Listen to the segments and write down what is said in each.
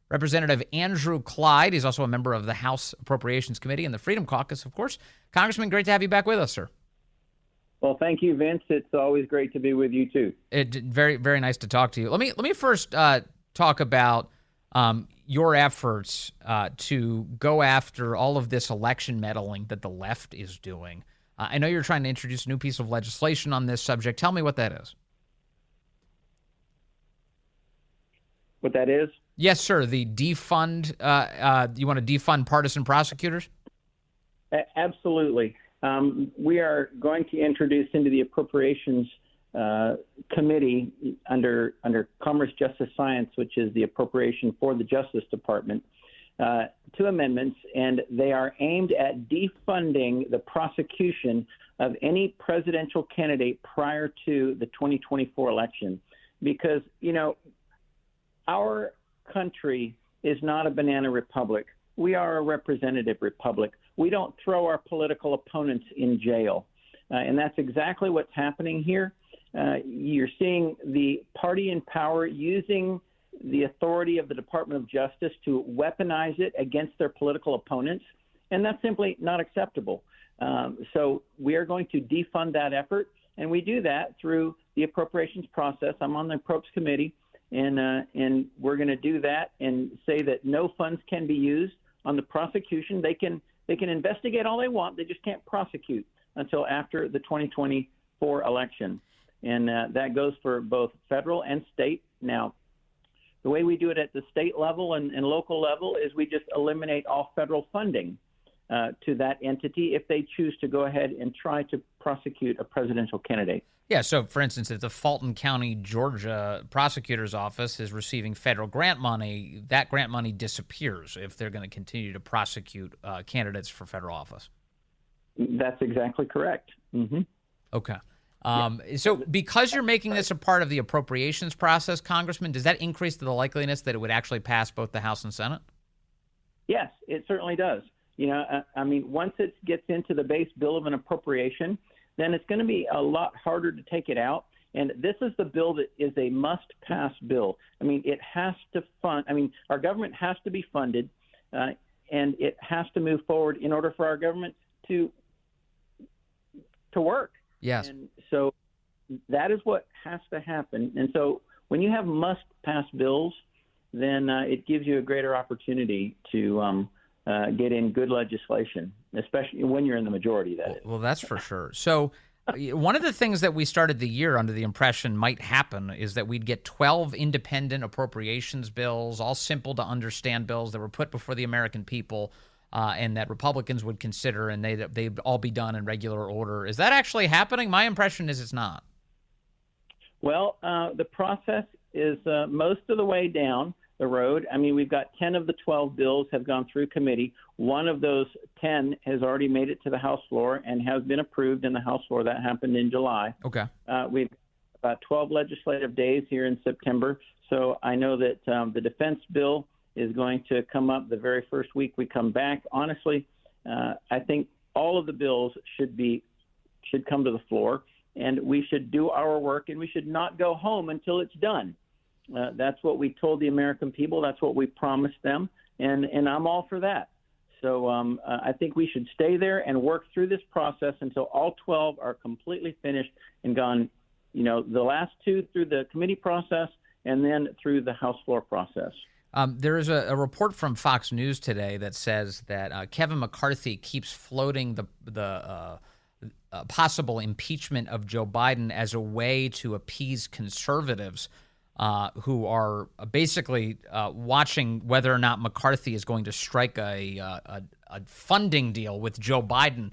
Representative Andrew Clyde. He's also a member of the House Appropriations Committee and the Freedom Caucus, of course. Congressman, great to have you back with us, sir. Well, thank you, Vince. It's always great to be with you, too. Very, very nice to talk to you. Let me first talk about your efforts to go after all of this election meddling that the left is doing. I know you're trying to introduce a new piece of legislation on this subject. Tell me what that is. What that is? Yes, sir. The defund. You want to defund partisan prosecutors? Absolutely. We are going to introduce into the Appropriations Committee under Commerce, Justice, Science, which is the appropriation for the Justice Department, 2 amendments, and they are aimed at defunding the prosecution of any presidential candidate prior to the 2024 election. Because, our country is not a banana republic. We are a representative republic. We don't throw our political opponents in jail. And that's exactly what's happening here. You're seeing the party in power using the authority of the Department of Justice to weaponize it against their political opponents. And that's simply not acceptable. So we are going to defund that effort. And we do that through the appropriations process. I'm on the Appropriations Committee. And we're going to do that and say that no funds can be used on the prosecution. They can investigate all they want. They just can't prosecute until after the 2024 election. And that goes for both federal and state. Now, the way we do it at the state level and local level is we just eliminate all federal funding to that entity if they choose to go ahead and try to prosecute a presidential candidate. Yeah, so for instance, if the Fulton County, Georgia prosecutor's office is receiving federal grant money, that grant money disappears if they're going to continue to prosecute candidates for federal office. That's exactly correct. Mm-hmm. Okay. So because you're making this a part of the appropriations process, Congressman, does that increase the likeliness that it would actually pass both the House and Senate? Yes, it certainly does. Once it gets into the base bill of an appropriation, then it's going to be a lot harder to take it out. And this is the bill that is a must-pass bill. It has to fund. Our government has to be funded, and it has to move forward in order for our government to work. Yes. And so that is what has to happen. And so when you have must-pass bills, then it gives you a greater opportunity to get in good legislation, especially when you're in the majority, that is. Well, that's for sure. So one of the things that we started the year under the impression might happen is that we'd get 12 independent appropriations bills, all simple to understand bills that were put before the American people and that Republicans would consider, and they'd all be done in regular order. Is that actually happening? My impression is it's not. Well, the process is most of the way down the road. We've got 10 of the 12 bills have gone through committee. One of those 10 has already made it to the House floor and has been approved in the House floor. That happened in July. Okay. We've got 12 legislative days here in September. So I know that the defense bill is going to come up the very first week we come back. Honestly, I think all of the bills should come to the floor, and we should do our work, and we should not go home until it's done. That's what we told the American people. That's what we promised them, and I'm all for that. So I think we should stay there and work through this process until all 12 are completely finished and gone, the last 2 through the committee process and then through the House floor process. There is a report from Fox News today that says that Kevin McCarthy keeps floating the possible impeachment of Joe Biden as a way to appease conservatives who are basically watching whether or not McCarthy is going to strike a funding deal with Joe Biden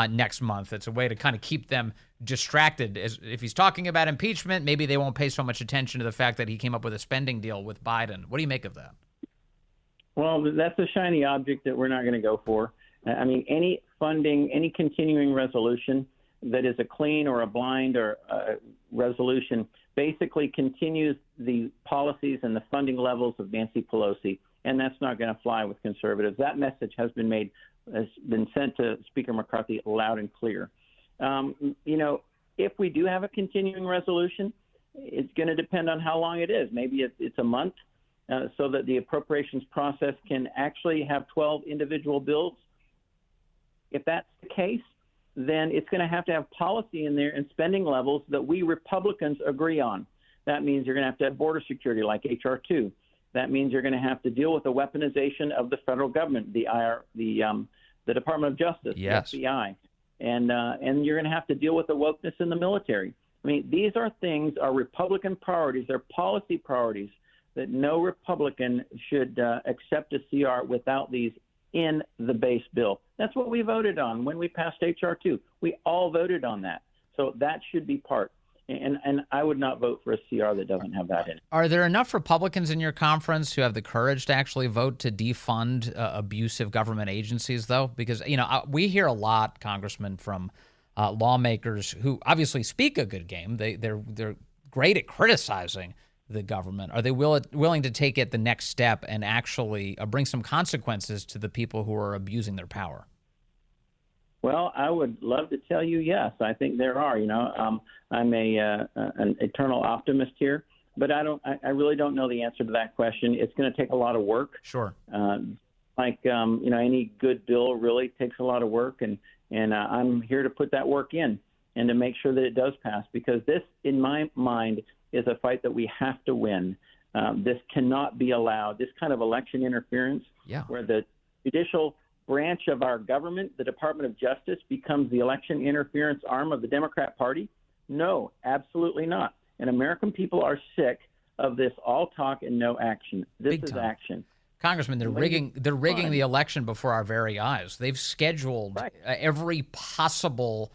next month. It's a way to kind of keep them distracted. If he's talking about impeachment, maybe they won't pay so much attention to the fact that he came up with a spending deal with Biden. What do you make of that? Well, that's a shiny object that we're not going to go for. Any funding, any continuing resolution that is a clean or a blind or resolution basically continues the policies and the funding levels of Nancy Pelosi, and that's not going to fly with conservatives. That message has been sent to Speaker McCarthy loud and clear. If we do have a continuing resolution, it's going to depend on how long it is. Maybe it's a month. so that the appropriations process can actually have 12 individual bills. If that's the case, then it's going to have policy in there and spending levels that we Republicans agree on. That means you're going to have border security like H.R. 2. That means you're going to have to deal with the weaponization of the federal government, the Department of Justice, yes, the FBI, and you're going to have to deal with the wokeness in the military. I mean, these are Republican priorities. They're policy priorities that no Republican should accept a CR without these in the base bill. That's what we voted on when we passed H.R. 2. We all voted on that. So that should be part. And I would not vote for a CR that doesn't have that in it. Are there enough Republicans in your conference who have the courage to actually vote to defund abusive government agencies, though? Because, we hear a lot, Congressman, from lawmakers who obviously speak a good game. They're great at criticizing the government. Are they willing to take it the next step and actually bring some consequences to the people who are abusing their power? Well, I would love to tell you yes. I think there are. I'm an eternal optimist here, but I really don't know the answer to that question. It's going to take a lot of work. Sure. Any good bill really takes a lot of work, and I'm here to put that work in and to make sure that it does pass, because this, in my mind, is a fight that we have to win. This cannot be allowed. This kind of election interference, where the judicial branch of our government, the Department of Justice, becomes the election interference arm of the Democrat Party? No, absolutely not. And American people are sick of this all talk and no action. This is action. Congressman, they're rigging the election before our very eyes. They've scheduled every possible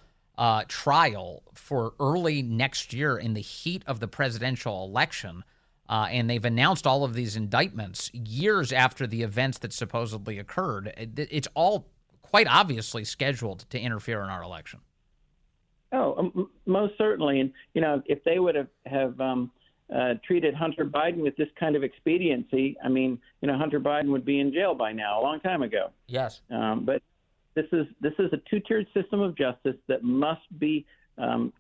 trial for early next year in the heat of the presidential election. And they've announced all of these indictments years after the events that supposedly occurred. It's all quite obviously scheduled to interfere in our election. Oh, most certainly. And, if they would have treated Hunter Biden with this kind of expediency, Hunter Biden would be in jail by now, a long time ago. Yes. But this is a two-tiered system of justice that must be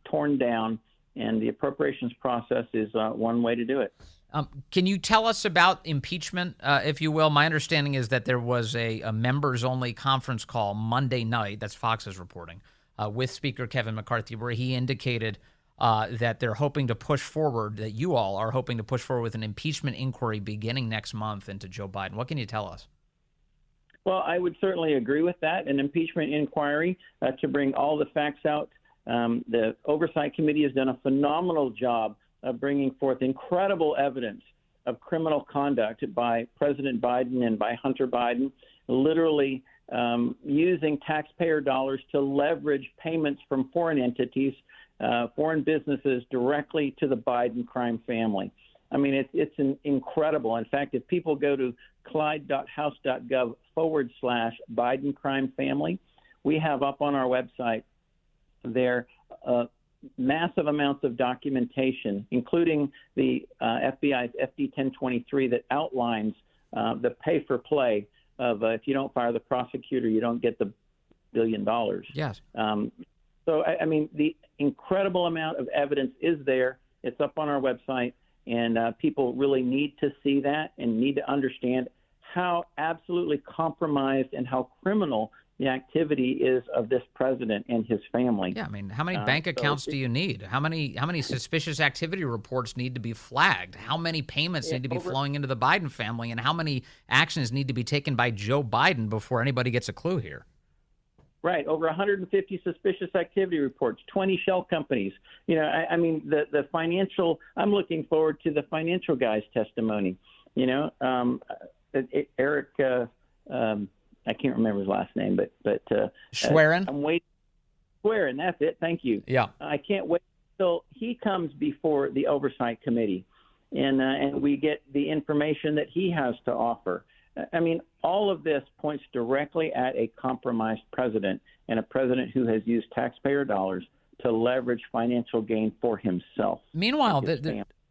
torn down, and the appropriations process is one way to do it. Can you tell us about impeachment, if you will? My understanding is that there was a members-only conference call Monday night, that's Fox's reporting, with Speaker Kevin McCarthy, where he indicated that they're hoping to push forward, that you all are hoping to push forward with an impeachment inquiry beginning next month into Joe Biden. What can you tell us? Well, I would certainly agree with that, an impeachment inquiry to bring all the facts out. The Oversight Committee has done a phenomenal job of bringing forth incredible evidence of criminal conduct by President Biden and by Hunter Biden, literally using taxpayer dollars to leverage payments from foreign entities, foreign businesses directly to the Biden crime family. It's incredible. In fact, if people go to clyde.house.gov/Biden crime family, we have up on our website there massive amounts of documentation, including the FBI's FD 1023 that outlines the pay for play of if you don't fire the prosecutor, you don't get the $1 billion. Yes. The incredible amount of evidence is there. It's up on our website, and people really need to see that and need to understand how absolutely compromised and how criminal the activity is of this president and his family. Yeah, how many bank accounts do you need? How many suspicious activity reports need to be flagged? How many payments need to be flowing into the Biden family? And how many actions need to be taken by Joe Biden before anybody gets a clue here? Right, over 150 suspicious activity reports, 20 shell companies. The financial. I'm looking forward to the financial guy's testimony. Eric. I can't remember his last name, but Schwerin. I'm waiting. Schwerin, that's it. Thank you. Yeah, I can't wait till he comes before the Oversight Committee, and we get the information that he has to offer. All of this points directly at a compromised president, and a president who has used taxpayer dollars to leverage financial gain for himself. Meanwhile,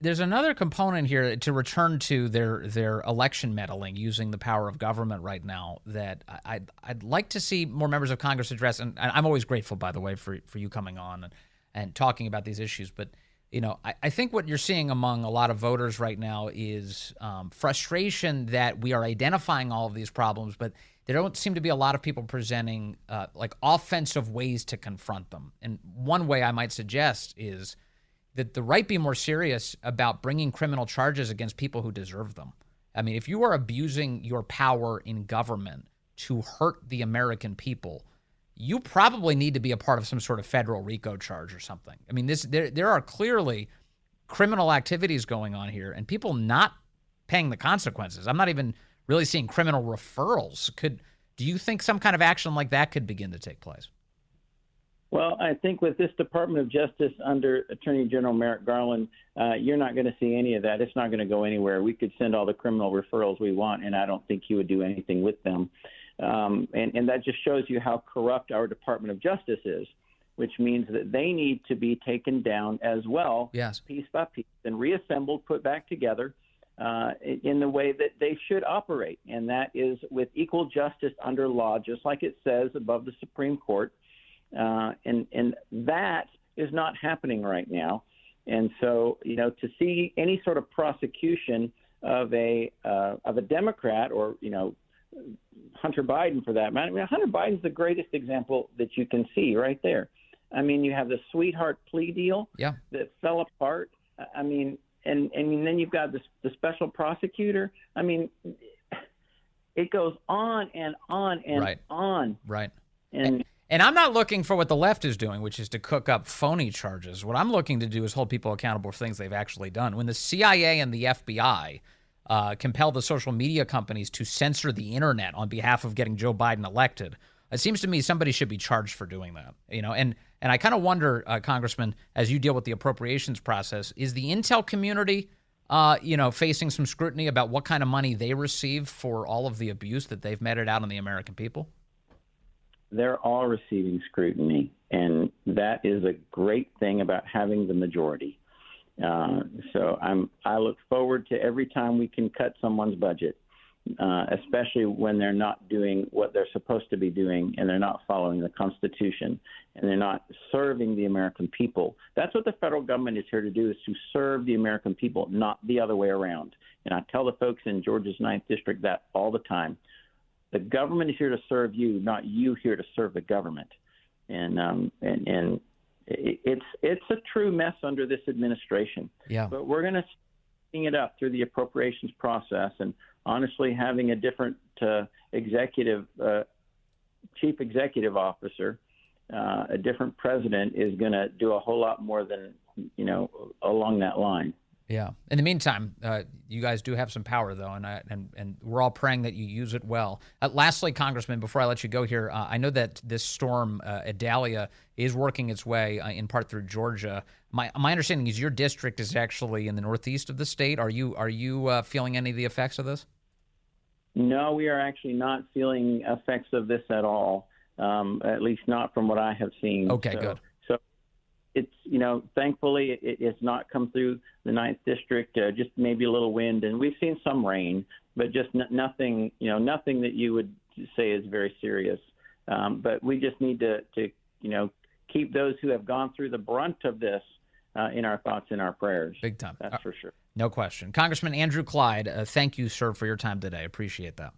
there's another component here to return to their election meddling using the power of government right now that I'd like to see more members of Congress address. And I'm always grateful, by the way, for you coming on and talking about these issues. But I think what you're seeing among a lot of voters right now is frustration that we are identifying all of these problems, but there don't seem to be a lot of people presenting like offensive ways to confront them. And one way I might suggest is that the right be more serious about bringing criminal charges against people who deserve them. I mean, if you are abusing your power in government to hurt the American people, you probably need to be a part of some sort of federal RICO charge or something. I mean, there are clearly criminal activities going on here and people not paying the consequences. I'm not even really seeing criminal referrals. Do you think some kind of action like that could begin to take place? Well, I think with this Department of Justice under Attorney General Merrick Garland, you're not going to see any of that. It's not going to go anywhere. We could send all the criminal referrals we want, and I don't think he would do anything with them. And that just shows you how corrupt our Department of Justice is, which means that they need to be taken down as well, yes, piece by piece, and reassembled, put back together in the way that they should operate. And that is with equal justice under law, just like it says above the Supreme Court. And that is not happening right now. And so, to see any sort of prosecution of a Democrat or, Hunter Biden for that matter. I mean, Hunter Biden's the greatest example that you can see right there. I mean, you have the sweetheart plea deal that fell apart. I mean, and then you've got the special prosecutor. I mean, it goes on and on and on. Right. And I'm not looking for what the left is doing, which is to cook up phony charges. What I'm looking to do is hold people accountable for things they've actually done. When the CIA and the FBI compel the social media companies to censor the internet on behalf of getting Joe Biden elected, it seems to me somebody should be charged for doing that. And I kind of wonder, Congressman, as you deal with the appropriations process, is the intel community, facing some scrutiny about what kind of money they receive for all of the abuse that they've meted out on the American people? They're all receiving scrutiny, and that is a great thing about having the majority. So I look forward to every time we can cut someone's budget, especially when they're not doing what they're supposed to be doing and they're not following the Constitution and they're not serving the American people. That's what the federal government is here to do, is to serve the American people, not the other way around. And I tell the folks in Georgia's 9th District that all the time. The government is here to serve you, not you here to serve the government. And it's a true mess under this administration. Yeah. But we're going to clean it up through the appropriations process. And honestly, having a different chief executive officer, a different president, is going to do a whole lot more than along that line. Yeah. In the meantime, you guys do have some power, though, and we're all praying that you use it well. Lastly, Congressman, before I let you go here, I know that this storm, Idalia, is working its way in part through Georgia. My understanding is your district is actually in the northeast of the state. Are you feeling any of the effects of this? No, we are actually not feeling effects of this at all, at least not from what I have seen. Okay, good. It's, thankfully it's not come through the 9th District, just maybe a little wind, and we've seen some rain, but just nothing that you would say is very serious. But we just need to keep those who have gone through the brunt of this in our thoughts and our prayers. Big time. That's for sure. No question. Congressman Andrew Clyde, thank you, sir, for your time today. Appreciate that.